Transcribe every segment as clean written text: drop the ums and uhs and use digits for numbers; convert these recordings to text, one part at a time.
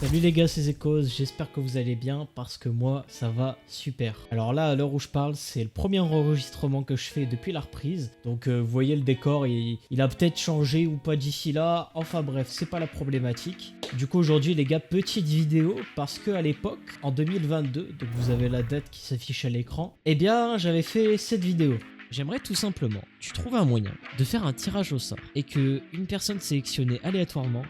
Salut les gars, c'est Zekos, j'espère que vous allez bien parce que moi ça va super. Alors là, à l'heure où je parle, c'est le premier enregistrement que je fais depuis la reprise. Donc vous voyez le décor, il a peut-être changé ou pas d'ici là. Enfin bref, c'est pas la problématique. Du coup aujourd'hui les gars, petite vidéo parce que à l'époque, en 2022, donc vous avez la date qui s'affiche à l'écran, eh bien j'avais fait cette vidéo. J'aimerais tout simplement, tu trouves un moyen de faire un tirage au sort et que une personne sélectionnée aléatoirement.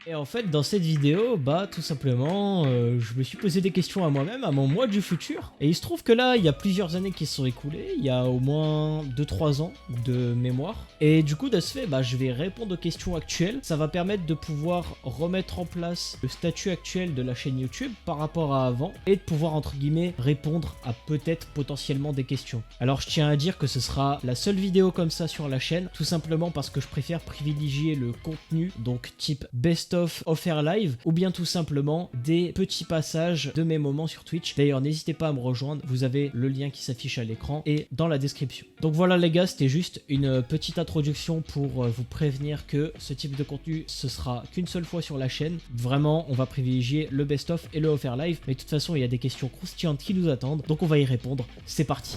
Et en fait, dans cette vidéo, bah tout simplement, je me suis posé des questions à moi-même, à mon moi du futur. Et il se trouve que là, il y a plusieurs années qui se sont écoulées, il y a au moins 2-3 ans de mémoire. Et du coup, de ce fait, bah, je vais répondre aux questions actuelles. Ça va permettre de pouvoir remettre en place le statut actuel de la chaîne YouTube par rapport à avant et de pouvoir, entre guillemets, répondre à peut-être potentiellement des questions. Alors, je tiens à dire que ce sera la seule vidéo comme ça sur la chaîne, tout simplement parce que je préfère privilégier le contenu, donc type best-of offert live ou bien tout simplement des petits passages de mes moments sur Twitch. D'ailleurs, n'hésitez pas à me rejoindre, vous avez le lien qui s'affiche à l'écran et dans la description. Donc voilà les gars, c'était juste une petite introduction pour vous prévenir que ce type de contenu, ce sera qu'une seule fois sur la chaîne. Vraiment, on va privilégier le best-of et le offert live, mais de toute façon, il y a des questions croustillantes qui nous attendent, donc on va y répondre. C'est parti.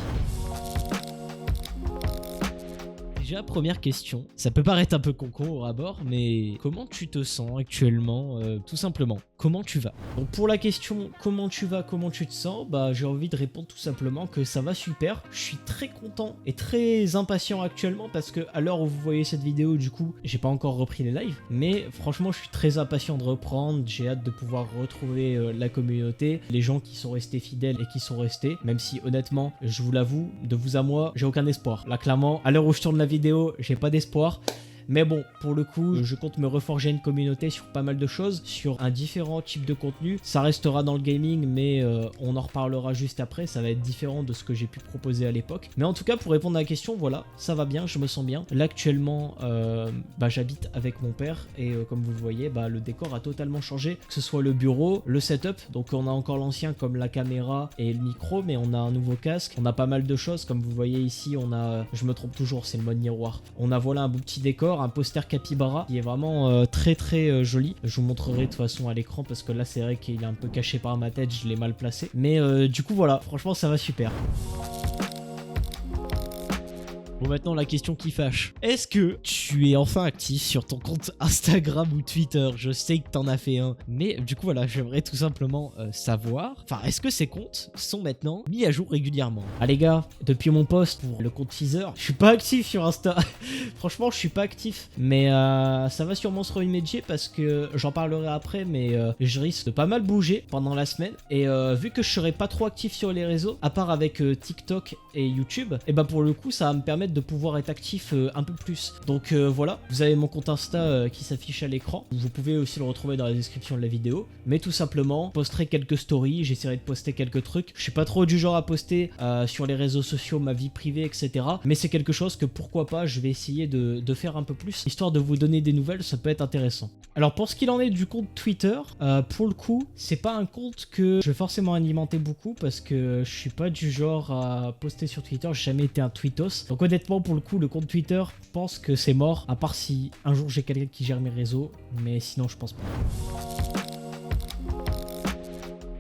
Déjà, première question, ça peut paraître un peu con au abord, mais comment tu te sens actuellement, tout simplement? Comment tu vas? Donc pour la question comment tu vas, comment tu te sens, bah j'ai envie de répondre tout simplement que ça va super. Je suis très content et très impatient actuellement parce que à l'heure où vous voyez cette vidéo, du coup, j'ai pas encore repris les lives, mais franchement, je suis très impatient de reprendre. J'ai hâte de pouvoir retrouver la communauté, les gens qui sont restés fidèles et qui sont restés, même si honnêtement, je vous l'avoue, de vous à moi, j'ai aucun espoir. Là, clairement, à l'heure où je tourne la vidéo, j'ai pas d'espoir. Mais bon, pour le coup, je compte me reforger une communauté sur pas mal de choses, sur un différent type de contenu. Ça restera dans le gaming, mais on en reparlera juste après. Ça va être différent de ce que j'ai pu proposer à l'époque. Mais en tout cas, pour répondre à la question, voilà, ça va bien, je me sens bien. Là, actuellement, j'habite avec mon père et comme vous le voyez, le décor a totalement changé. Que ce soit le bureau, le setup, donc on a encore l'ancien comme la caméra et le micro, mais on a un nouveau casque. On a pas mal de choses, comme vous voyez ici, on a, je me trompe toujours, c'est le mode miroir. On a voilà un beau petit décor, un poster capybara qui est vraiment très joli. Je vous montrerai de toute façon à l'écran parce que là c'est vrai qu'il est un peu caché par ma tête, je l'ai mal placé. Mais du coup voilà, franchement ça va super. Bon, maintenant la question qui fâche. Est-ce que tu es enfin actif sur ton compte Instagram ou Twitter? Je sais que t'en as fait un, mais du coup voilà, j'aimerais tout simplement savoir, enfin est-ce que ces comptes sont maintenant mis à jour régulièrement? Ah les gars, depuis mon post pour le compte teaser, je suis pas actif sur Insta. Franchement, je suis pas actif, mais ça va sûrement se remédier parce que j'en parlerai après, mais je risque de pas mal bouger pendant la semaine et vu que je serai pas trop actif sur les réseaux, à part avec TikTok et YouTube, et bah pour le coup ça va me permettre de pouvoir être actif un peu plus. Donc voilà, vous avez mon compte Insta qui s'affiche à l'écran. Vous pouvez aussi le retrouver dans la description de la vidéo. Mais tout simplement, je posterai quelques stories, j'essaierai de poster quelques trucs. Je suis pas trop du genre à poster sur les réseaux sociaux ma vie privée, etc. Mais c'est quelque chose que pourquoi pas, je vais essayer de faire un peu plus, histoire de vous donner des nouvelles, ça peut être intéressant. Alors pour ce qu'il en est du compte Twitter, pour le coup, c'est pas un compte que je vais forcément alimenter beaucoup parce que je suis pas du genre à poster sur Twitter, j'ai jamais été un tweetos. Donc honnêtement, pour le coup, le compte Twitter, je pense que c'est mort, à part si un jour j'ai quelqu'un qui gère mes réseaux, mais sinon je pense pas.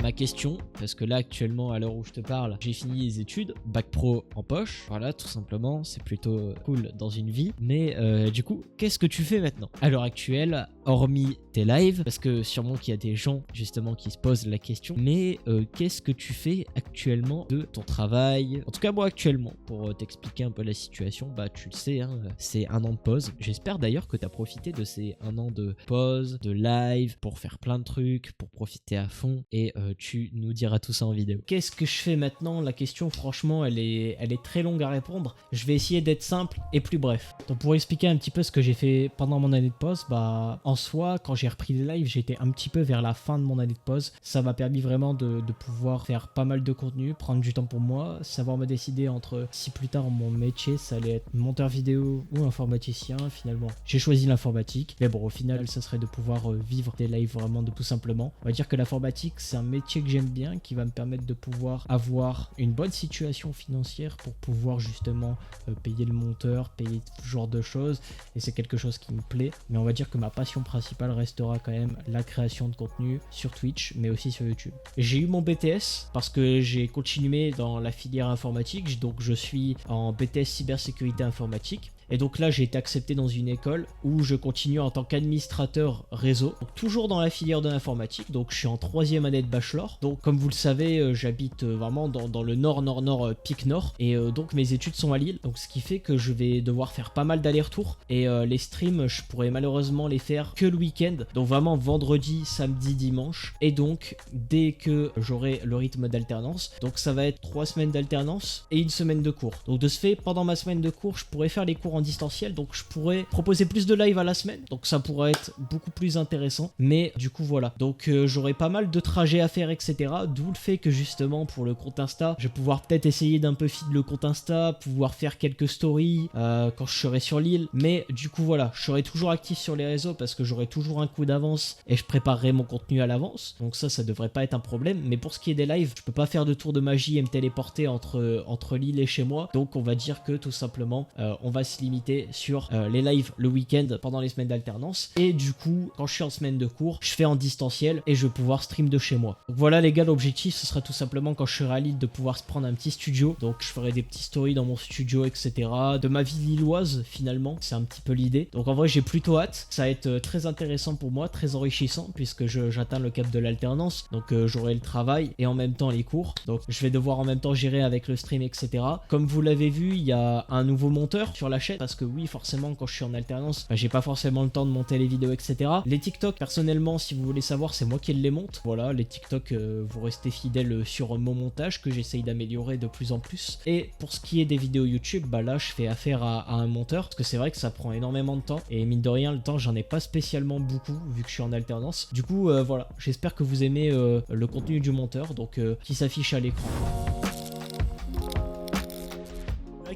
Ma question, parce que là actuellement à l'heure où je te parle, j'ai fini les études, bac pro en poche, voilà tout simplement, c'est plutôt cool dans une vie, mais du coup, qu'est-ce que tu fais maintenant? À l'heure actuelle, hormis tes lives, parce que sûrement qu'il y a des gens justement qui se posent la question, mais qu'est-ce que tu fais actuellement de ton travail? En tout cas moi actuellement, pour t'expliquer un peu la situation, bah tu le sais, hein, c'est un an de pause. J'espère d'ailleurs que tu as profité de ces un an de pause, de live, pour faire plein de trucs, pour profiter à fond, et tu nous diras tout ça en vidéo. Qu'est-ce que je fais maintenant? La question franchement elle est très longue à répondre. Je vais essayer d'être simple et plus bref. Donc pour expliquer un petit peu ce que j'ai fait pendant mon année de pause, en soi quand j'ai repris les lives j'étais un petit peu vers la fin de mon année de pause. Ça m'a permis vraiment de pouvoir faire pas mal de contenu, prendre du temps pour moi, savoir me décider entre si plus tard mon métier ça allait être monteur vidéo ou informaticien. Finalement j'ai choisi l'informatique, mais bon au final ça serait de pouvoir vivre des lives vraiment de tout simplement. On va dire que l'informatique c'est un métier que j'aime bien, qui va me permettre de pouvoir avoir une bonne situation financière pour pouvoir justement payer le monteur, payer ce genre de choses, et c'est quelque chose qui me plaît. Mais on va dire que ma passion principale reste restera quand même la création de contenu sur Twitch, mais aussi sur YouTube. J'ai eu mon BTS parce que j'ai continué dans la filière informatique, donc je suis en BTS cybersécurité informatique. Et donc là, j'ai été accepté dans une école où je continue en tant qu'administrateur réseau, donc toujours dans la filière de l'informatique. Donc je suis en 3e année de bachelor. Donc comme vous le savez, j'habite vraiment dans le nord, pic nord. Et donc mes études sont à Lille. Donc ce qui fait que je vais devoir faire pas mal d'allers-retours. Et les streams, je pourrais malheureusement les faire que le week-end. Donc vraiment vendredi, samedi, dimanche. Et donc dès que j'aurai le rythme d'alternance, donc ça va être 3 semaines d'alternance et 1 semaine de cours. Donc de ce fait, pendant ma semaine de cours, je pourrais faire les cours en distanciel, donc je pourrais proposer plus de live à la semaine, donc ça pourrait être beaucoup plus intéressant. Mais du coup voilà, donc j'aurai pas mal de trajets à faire, etc. D'où le fait que justement pour le compte Insta, je vais pouvoir peut-être essayer d'un peu feed le compte Insta, pouvoir faire quelques stories quand je serai sur l'île. Mais du coup voilà, je serai toujours actif sur les réseaux parce que j'aurai toujours un coup d'avance et je préparerai mon contenu à l'avance, donc ça devrait pas être un problème. Mais pour ce qui est des lives, je peux pas faire de tour de magie et me téléporter entre l'île et chez moi, donc on va dire que tout simplement on va se limiter sur les lives le week-end pendant les semaines d'alternance. Et du coup, quand je suis en semaine de cours, je fais en distanciel et je vais pouvoir stream de chez moi. Donc voilà les gars, l'objectif ce sera tout simplement quand je serai à Lille de pouvoir se prendre un petit studio. Donc je ferai des petits stories dans mon studio, etc. De ma vie lilloise finalement, c'est un petit peu l'idée. Donc en vrai j'ai plutôt hâte, ça va être très intéressant pour moi, très enrichissant puisque j'atteins le cap de l'alternance. Donc j'aurai le travail et en même temps les cours. Donc je vais devoir en même temps gérer avec le stream, etc. Comme vous l'avez vu, il y a un nouveau monteur sur la chaîne parce que oui, forcément quand je suis en alternance, j'ai pas forcément le temps de monter les vidéos, etc. Les TikTok, personnellement, si vous voulez savoir, c'est moi qui les monte. Voilà, les TikTok, vous restez fidèles sur mon montage que j'essaye d'améliorer de plus en plus. Et pour ce qui est des vidéos YouTube, bah là je fais affaire à un monteur parce que c'est vrai que ça prend énormément de temps et mine de rien le temps j'en ai pas spécialement beaucoup vu que je suis en alternance. Du coup voilà, j'espère que vous aimez le contenu du monteur donc qui s'affiche à l'écran.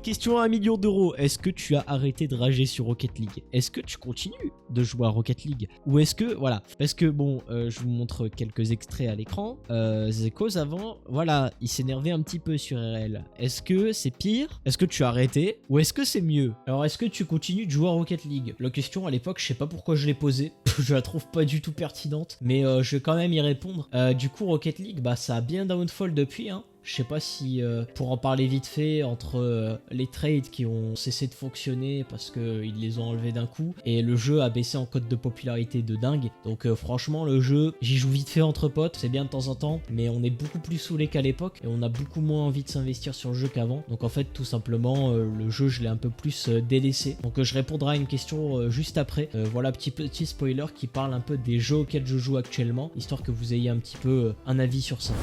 Question à 1 million d'euros. Est-ce que tu as arrêté de rager sur Rocket League? Est-ce que tu continues de jouer à Rocket League? Ou est-ce que, voilà, parce que bon, je vous montre quelques extraits à l'écran. Zekos avant, voilà, il s'énervait un petit peu sur RL. Est-ce que c'est pire? Est-ce que tu as arrêté? Ou est-ce que c'est mieux? Alors, est-ce que tu continues de jouer à Rocket League? La question à l'époque, je sais pas pourquoi je l'ai posée. Je la trouve pas du tout pertinente, mais je vais quand même y répondre. Du coup, Rocket League, bah ça a bien downfall depuis, hein. Je sais pas si, pour en parler vite fait, entre les trades qui ont cessé de fonctionner parce qu'ils les ont enlevés d'un coup, et le jeu a baissé en cote de popularité de dingue. Donc franchement, le jeu, j'y joue vite fait entre potes, c'est bien de temps en temps, mais on est beaucoup plus saoulé qu'à l'époque, et on a beaucoup moins envie de s'investir sur le jeu qu'avant. Donc en fait, tout simplement, le jeu, je l'ai un peu plus délaissé. Donc je répondrai à une question juste après. Voilà, petit spoiler qui parle un peu des jeux auxquels je joue actuellement, histoire que vous ayez un petit peu un avis sur ça.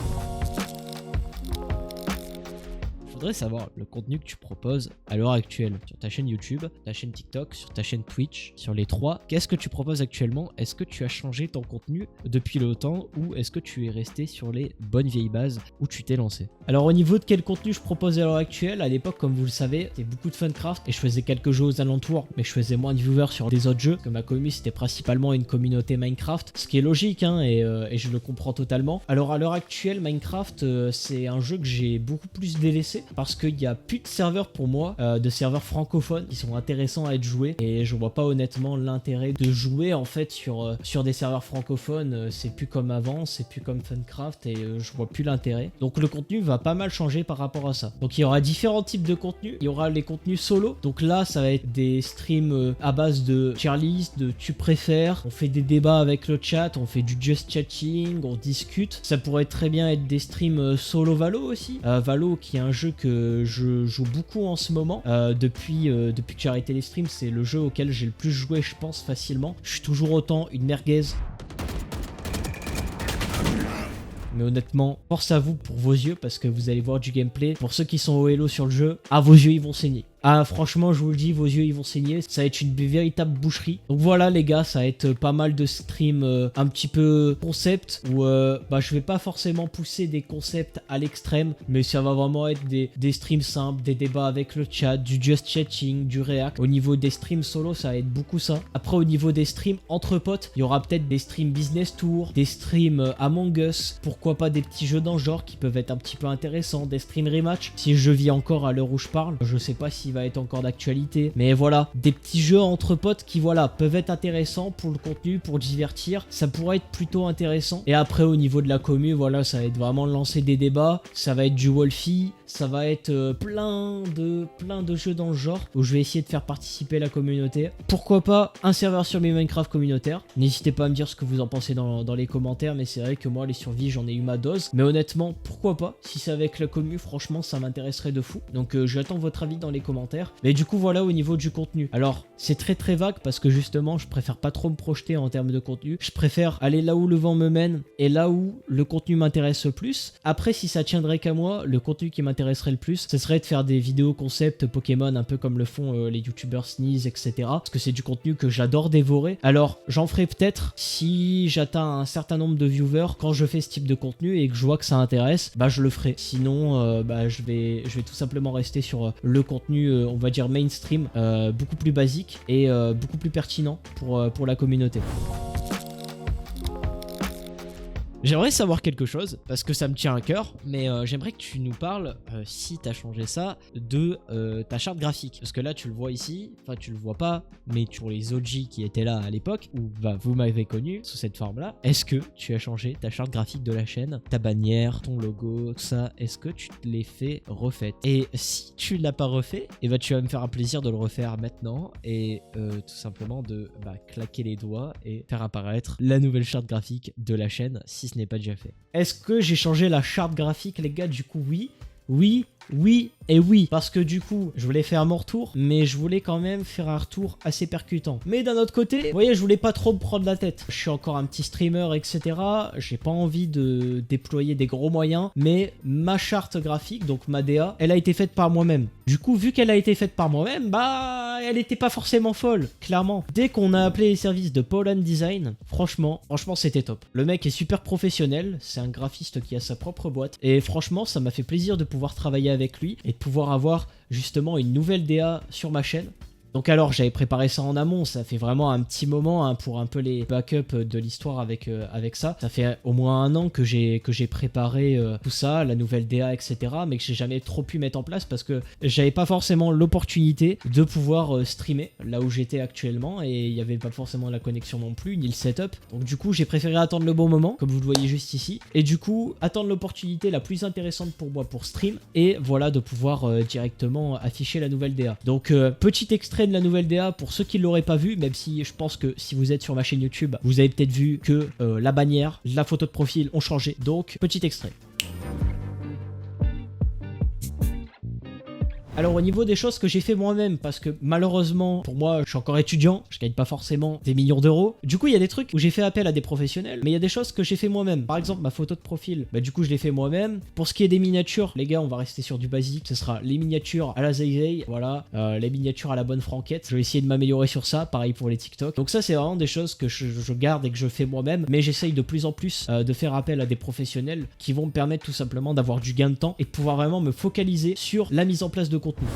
Je voudrais savoir le contenu que tu proposes à l'heure actuelle sur ta chaîne YouTube, ta chaîne TikTok, sur ta chaîne Twitch, sur les trois. Qu'est-ce que tu proposes actuellement? Est-ce que tu as changé ton contenu depuis le temps ou est-ce que tu es resté sur les bonnes vieilles bases où tu t'es lancé? Alors au niveau de quel contenu je propose à l'heure actuelle, à l'époque comme vous le savez, c'était beaucoup de Funcraft et je faisais quelques jeux aux alentours, mais je faisais moins de viewers sur des autres jeux, que ma commu c'était principalement une communauté Minecraft, ce qui est logique hein, et je le comprends totalement. Alors à l'heure actuelle, Minecraft c'est un jeu que j'ai beaucoup plus délaissé parce qu'il n'y a plus de serveurs pour moi, de serveurs francophones qui sont intéressants à être joués et je vois pas honnêtement l'intérêt de jouer en fait sur des serveurs francophones. C'est plus comme avant, c'est plus comme Funcraft et je vois plus l'intérêt. Donc le contenu va pas mal changer par rapport à ça. Donc il y aura différents types de contenus. Il y aura les contenus solo. Donc là ça va être des streams à base de tier list, de tu préfères. On fait des débats avec le chat, on fait du just chatting, on discute. Ça pourrait très bien être des streams solo Valo aussi. Valo qui est un jeu que je joue beaucoup en ce moment. Depuis que j'ai arrêté les streams, c'est le jeu auquel j'ai le plus joué je pense facilement. Je suis toujours autant une merguez. Mais honnêtement, force à vous pour vos yeux parce que vous allez voir du gameplay. Pour ceux qui sont au hello sur le jeu, vos yeux ils vont saigner. Ah franchement je vous le dis, vos yeux ils vont saigner, ça va être une véritable boucherie. Donc voilà les gars, ça va être pas mal de streams un petit peu concept où je vais pas forcément pousser des concepts à l'extrême, mais ça va vraiment être des streams simples, des débats avec le chat, du just chatting, du react. Au niveau des streams solo ça va être beaucoup ça. Après au niveau des streams entre potes, il y aura peut-être des streams business tour, des streams Among Us, pourquoi pas des petits jeux dans le genre qui peuvent être un petit peu intéressants, des streams rematch. Si je vis encore à l'heure où je parle, je sais pas si va être encore d'actualité. Mais voilà, des petits jeux entre potes qui voilà peuvent être intéressants pour le contenu, pour divertir. Ça pourrait être plutôt intéressant. Et après au niveau de la commu, voilà, ça va être vraiment lancer des débats. Ça va être du Wolfie, ça va être plein de jeux dans le genre où je vais essayer de faire participer la communauté. Pourquoi pas un serveur sur mes Minecraft communautaire. N'hésitez pas à me dire ce que vous en pensez dans les commentaires, mais c'est vrai que moi les survies j'en ai eu ma dose. Mais honnêtement, pourquoi pas? Si c'est avec la commu, franchement ça m'intéresserait de fou. Donc j'attends votre avis dans les commentaires. Mais du coup voilà au niveau du contenu. Alors c'est très vague parce que justement je préfère pas trop me projeter en termes de contenu. Je préfère aller là où le vent me mène et là où le contenu m'intéresse le plus. Après si ça tiendrait qu'à moi, le contenu qui m'intéresserait le plus, ce serait de faire des vidéos concept Pokémon un peu comme le font les youtubeurs Sneeze, etc. Parce que c'est du contenu que j'adore dévorer. Alors j'en ferai peut-être si j'atteins un certain nombre de viewers quand je fais ce type de contenu et que je vois que ça intéresse, bah je le ferai. Sinon je vais tout simplement rester sur le contenu on va dire mainstream, beaucoup plus basique et beaucoup plus pertinent pour la communauté. J'aimerais savoir quelque chose, parce que ça me tient à cœur, mais j'aimerais que tu nous parles, si tu as changé ça, de ta charte graphique. Parce que là, tu le vois ici, enfin tu le vois pas, mais sur les OG qui étaient là à l'époque, où bah, vous m'avez connu sous cette forme-là, est-ce que tu as changé ta charte graphique de la chaîne, ta bannière, ton logo, tout ça, est-ce que tu te l'es fait refaite? Et si tu l'as pas refait, et bah tu vas me faire un plaisir de le refaire maintenant, et tout simplement de claquer les doigts et faire apparaître la nouvelle charte graphique de la chaîne, si ce n'est pas déjà fait. Est-ce que j'ai changé la charte graphique, les gars? Du coup, oui et oui, parce que du coup je voulais faire mon retour, mais je voulais quand même faire un retour assez percutant. Mais d'un autre côté, vous voyez, je voulais pas trop me prendre la tête. Je suis encore un petit streamer, etc. J'ai pas envie de déployer des gros moyens, mais ma charte graphique, donc ma DA, elle a été faite par moi-même. Du coup, vu qu'elle a été faite par moi-même, bah elle était pas forcément folle, clairement. Dès qu'on a appelé les services de Pollen Design, franchement c'était top. Le mec est super professionnel, c'est un graphiste qui a sa propre boîte, et franchement ça m'a fait plaisir de pouvoir travailler avec lui et de pouvoir avoir justement une nouvelle DA sur ma chaîne. Donc alors j'avais préparé ça en amont, ça fait vraiment un petit moment pour un peu les backups de l'histoire avec ça. Ça fait au moins un an que j'ai préparé tout ça, la nouvelle DA, etc. Mais que j'ai jamais trop pu mettre en place parce que j'avais pas forcément l'opportunité de pouvoir streamer là où j'étais actuellement et il n'y avait pas forcément la connexion non plus, ni le setup. Donc du coup j'ai préféré attendre le bon moment, comme vous le voyez juste ici. Et du coup attendre l'opportunité la plus intéressante pour moi pour stream et voilà de pouvoir directement afficher la nouvelle DA. Donc petit extrait de la nouvelle DA pour ceux qui ne l'auraient pas vu, même si je pense que si vous êtes sur ma chaîne YouTube, vous avez peut-être vu que la bannière, la photo de profil ont changé. Donc, petit extrait. Alors au niveau des choses que j'ai fait moi-même, parce que malheureusement pour moi je suis encore étudiant, je gagne pas forcément des millions d'euros. Du coup il y a des trucs où j'ai fait appel à des professionnels, mais il y a des choses que j'ai fait moi-même. Par exemple ma photo de profil, du coup je l'ai fait moi-même. Pour ce qui est des miniatures, les gars on va rester sur du basique, ce sera les miniatures à la Zay, voilà, les miniatures à la bonne franquette. Je vais essayer de m'améliorer sur ça, pareil pour les TikTok. Donc ça c'est vraiment des choses que je garde et que je fais moi-même, mais j'essaye de plus en plus de faire appel à des professionnels qui vont me permettre tout simplement d'avoir du gain de temps et de pouvoir vraiment me focaliser sur la mise en place de contenu.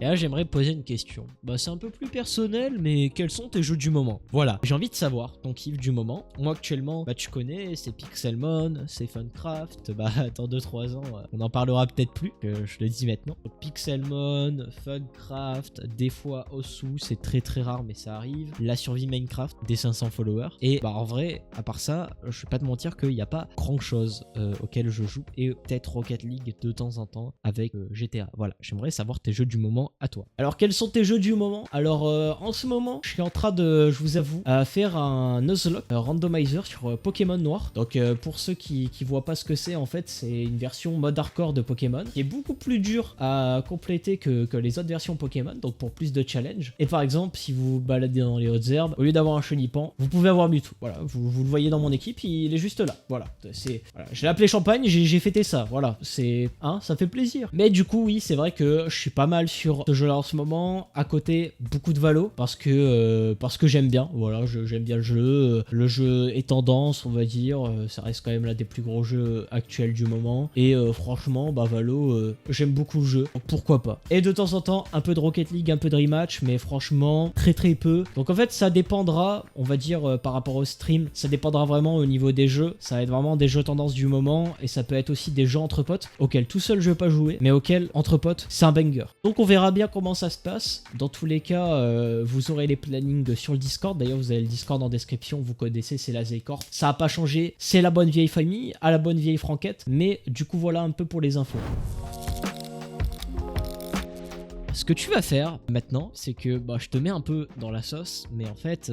Et là j'aimerais poser une question. C'est un peu plus personnel, mais quels sont tes jeux du moment? Voilà, j'ai envie de savoir ton kiff du moment. Moi actuellement, tu connais, c'est Pixelmon, c'est Funcraft. Dans 2-3 ans, on en parlera peut-être plus, que je le dis maintenant. Donc, Pixelmon, Funcraft, des fois Osu, c'est très rare mais ça arrive. La survie Minecraft, des 500 followers. Et en vrai, à part ça, je vais pas te mentir qu'il n'y a pas grand chose auquel je joue. Et peut-être Rocket League de temps en temps avec GTA. Voilà, j'aimerais savoir tes jeux du moment à toi. Alors quels sont tes jeux du moment? Alors en ce moment je suis en train de, je vous avoue, faire un Nuzlocke randomizer sur Pokémon Noir. Donc pour ceux qui voient pas ce que c'est, en fait c'est une version mode hardcore de Pokémon qui est beaucoup plus dur à compléter que les autres versions Pokémon, donc pour plus de challenge. Et par exemple si vous vous baladez dans les hautes herbes, au lieu d'avoir un Chenipan, vous pouvez avoir Mewtwo. Voilà, vous le voyez dans mon équipe, il est juste là. Voilà, voilà. Je l'ai appelé Champagne, j'ai fêté ça. Voilà, ça fait plaisir. Mais du coup oui, c'est vrai que je suis pas mal sur ce jeu-là en ce moment. À côté, beaucoup de Valo parce que j'aime bien. Voilà, j'aime bien le jeu. Le jeu est tendance, on va dire. Ça reste quand même l'un des plus gros jeux actuels du moment. Et franchement, bah Valo, j'aime beaucoup le jeu. Donc pourquoi pas. Et de temps en temps, un peu de Rocket League, un peu de rematch, mais franchement, très très peu. Donc en fait, ça dépendra, on va dire, par rapport au stream, ça dépendra vraiment au niveau des jeux. Ça va être vraiment des jeux tendance du moment. Et ça peut être aussi des jeux entre potes auxquels tout seul je vais pas jouer, mais auxquels entre potes, c'est un banger. Donc on verra bien comment ça se passe. Dans tous les cas, vous aurez les plannings sur le Discord. D'ailleurs, vous avez le Discord en description. Vous connaissez, c'est la Zcorp. Ça a pas changé. C'est la bonne vieille famille, à la bonne vieille franquette. Mais du coup, voilà un peu pour les infos. Ce que tu vas faire maintenant, c'est que je te mets un peu dans la sauce, mais en fait,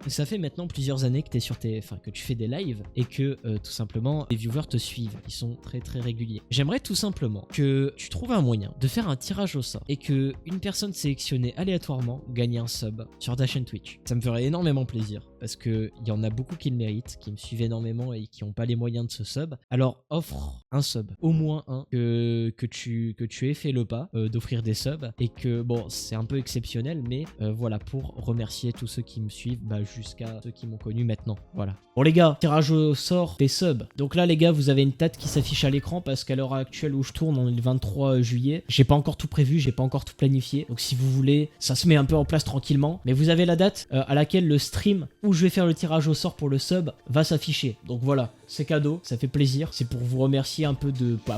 ça fait maintenant plusieurs années que que tu fais des lives et que tout simplement les viewers te suivent. Ils sont très très réguliers. J'aimerais tout simplement que tu trouves un moyen de faire un tirage au sort et que une personne sélectionnée aléatoirement gagne un sub sur ta chaîne Twitch. Ça me ferait énormément plaisir parce que il y en a beaucoup qui le méritent, qui me suivent énormément et qui n'ont pas les moyens de ce sub. Alors offre un sub, au moins un, que tu aies fait le pas d'offrir des subs et que bon, c'est un peu exceptionnel, mais voilà, pour remercier tous ceux qui me suivent jusqu'à ceux qui m'ont connu maintenant. Voilà. Bon les gars, tirage au sort des subs. Donc là les gars, vous avez une date qui s'affiche à l'écran parce qu'à l'heure actuelle où je tourne, on est le 23 juillet. J'ai pas encore tout prévu, j'ai pas encore tout planifié. Donc si vous voulez, ça se met un peu en place tranquillement. Mais vous avez la date à laquelle le stream où je vais faire le tirage au sort pour le sub va s'afficher. Donc voilà, c'est cadeau, ça fait plaisir. C'est pour vous remercier un peu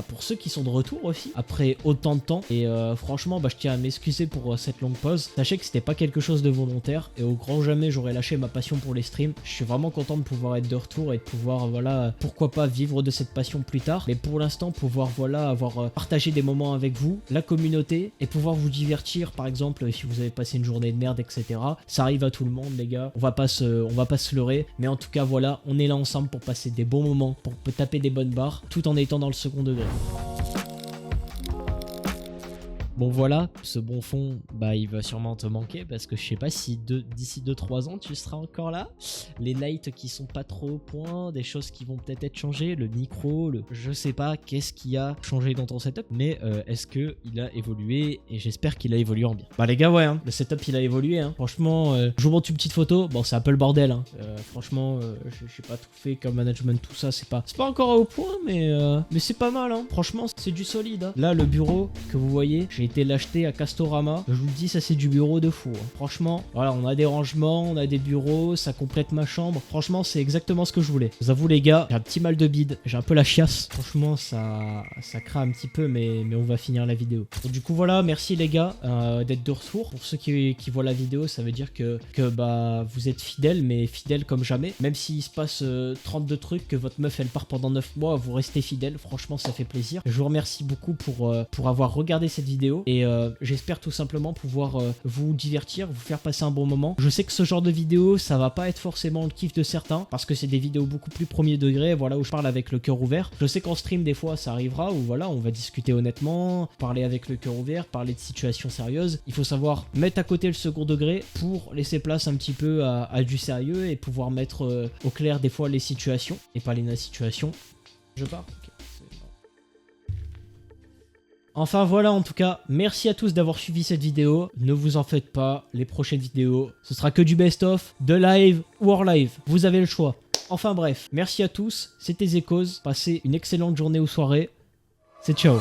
pour ceux qui sont de retour aussi, après autant de temps. Et franchement, je tiens à m'excuser pour cette longue pause. Sachez que c'était pas quelque chose de volontaire et au grand jamais j'aurais lâché ma passion pour les streams. Je suis vraiment content de pouvoir être de retour et de pouvoir, pourquoi pas vivre de cette passion plus tard. Mais pour l'instant, pouvoir, avoir partagé des moments avec vous, la communauté, et pouvoir vous divertir, par exemple, si vous avez passé une journée de merde, etc. Ça arrive à tout le monde, les gars. On va pas se leurrer. Mais en tout cas, voilà, on est là ensemble pour passer des bons moments, pour taper des bonnes barres, tout en étant dans le second degré. Bon voilà, ce bon fond, il va sûrement te manquer parce que je sais pas si d'ici 2-3 ans tu seras encore là. Les lights qui sont pas trop au point, des choses qui vont peut-être être changées, le micro, je sais pas qu'est-ce qui a changé dans ton setup, mais est-ce que il a évolué, et j'espère qu'il a évolué en bien. Les gars, ouais, le setup il a évolué, franchement, je vous montre une petite photo, bon c'est un peu le bordel, franchement, j'ai pas tout fait comme management, tout ça, c'est pas encore au point, mais c'est pas mal, franchement c'est du solide. Là le bureau que vous voyez, j'ai été l'acheter à Castorama. Je vous le dis, ça c'est du bureau de fou. Franchement, voilà, on a des rangements, on a des bureaux, ça complète ma chambre. Franchement, c'est exactement ce que je voulais. Je vous avoue les gars, j'ai un petit mal de bide, j'ai un peu la chiasse. Franchement, ça craint un petit peu, mais on va finir la vidéo. Donc, du coup, voilà, merci les gars d'être de retour. Pour ceux qui voient la vidéo, ça veut dire que vous êtes fidèles, mais fidèles comme jamais. Même s'il se passe 32 trucs, que votre meuf elle part pendant 9 mois, vous restez fidèles. Franchement, ça fait plaisir. Je vous remercie beaucoup pour avoir regardé cette vidéo. Et j'espère tout simplement pouvoir vous divertir, vous faire passer un bon moment. Je sais que ce genre de vidéo, ça va pas être forcément le kiff de certains, parce que c'est des vidéos beaucoup plus premier degré, voilà, où je parle avec le cœur ouvert. Je sais qu'en stream, des fois, ça arrivera, où voilà, on va discuter honnêtement, parler avec le cœur ouvert, parler de situations sérieuses. Il faut savoir mettre à côté le second degré pour laisser place un petit peu à du sérieux et pouvoir mettre au clair des fois les situations, et pas les situations. Je pars. Enfin voilà, en tout cas, merci à tous d'avoir suivi cette vidéo. Ne vous en faites pas, les prochaines vidéos, ce sera que du best-of, de live ou hors live. Vous avez le choix. Enfin bref, merci à tous, c'était Zekos. Passez une excellente journée ou soirée. C'est ciao.